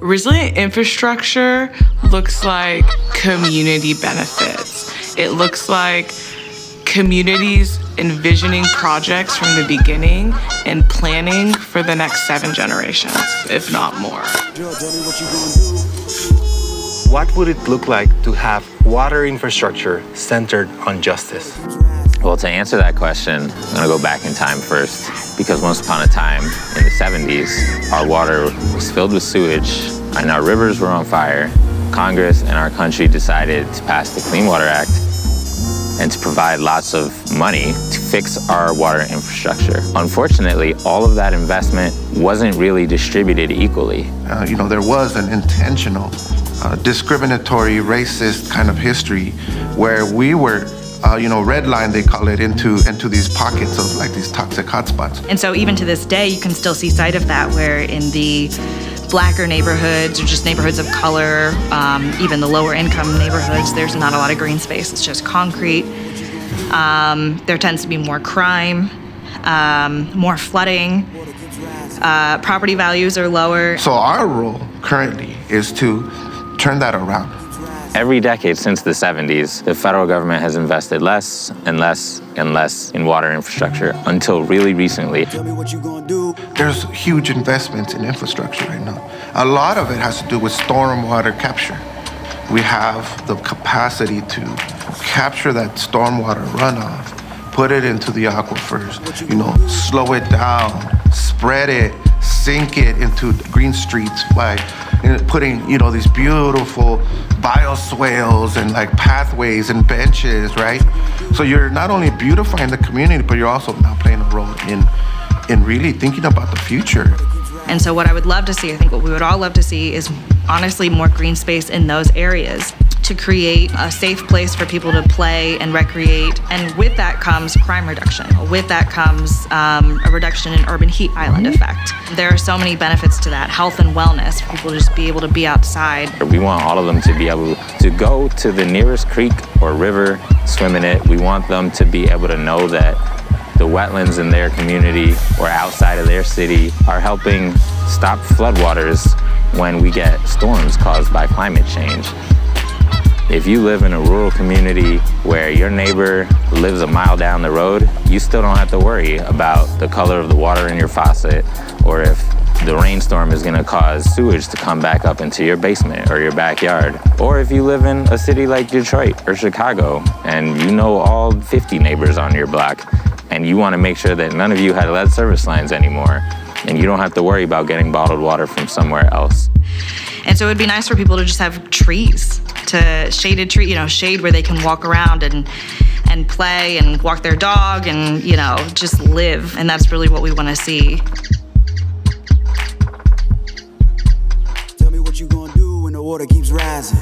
Resilient infrastructure looks like community benefits. It looks like communities envisioning projects from the beginning and planning for the next 7 generations, if not more. What would it look like to have water infrastructure centered on justice? Well, to answer that question, I'm gonna go back in time first, because once upon a time in the 70s, our water was filled with sewage and our rivers were on fire. Congress and our country decided to pass the Clean Water Act and to provide lots of money to fix our water infrastructure. Unfortunately, all of that investment wasn't really distributed equally. There was an intentional, discriminatory, racist kind of history where we were red line, they call it, into these pockets of like these toxic hotspots. And so even to this day, you can still see sight of that, where in the blacker neighborhoods or just neighborhoods of color, even the lower income neighborhoods, there's not a lot of green space. It's just concrete. There tends to be more crime, more flooding. Property values are lower. So our role currently is to turn that around. Every decade since the 70s, the federal government has invested less and less and less in water infrastructure until really recently. There's huge investments in infrastructure right now. A lot of it has to do with stormwater capture. We have the capacity to capture that stormwater runoff, put it into the aquifers, slow it down, spread it, sink it into green streets by putting, these beautiful bioswales and like pathways and benches, right? So you're not only beautifying the community, but you're also now playing a role in really thinking about the future. And so what I would love to see, I think what we would all love to see, is honestly more green space in those areas to create a safe place for people to play and recreate. And with that comes crime reduction. With that comes a reduction in urban heat island effect. There are so many benefits to that, health and wellness, for people to just be able to be outside. We want all of them to be able to go to the nearest creek or river, swim in it. We want them to be able to know that the wetlands in their community or outside of their city are helping stop floodwaters when we get storms caused by climate change. If you live in a rural community where your neighbor lives a mile down the road, you still don't have to worry about the color of the water in your faucet, or if the rainstorm is going to cause sewage to come back up into your basement or your backyard. Or if you live in a city like Detroit or Chicago and you know all 50 neighbors on your block, and you want to make sure that none of you had lead service lines anymore, and you don't have to worry about getting bottled water from somewhere else. And so it would be nice for people to just have trees, shade where they can walk around and play and walk their dog and, just live. And that's really what we want to see. Tell me what you gonna do when the water keeps rising.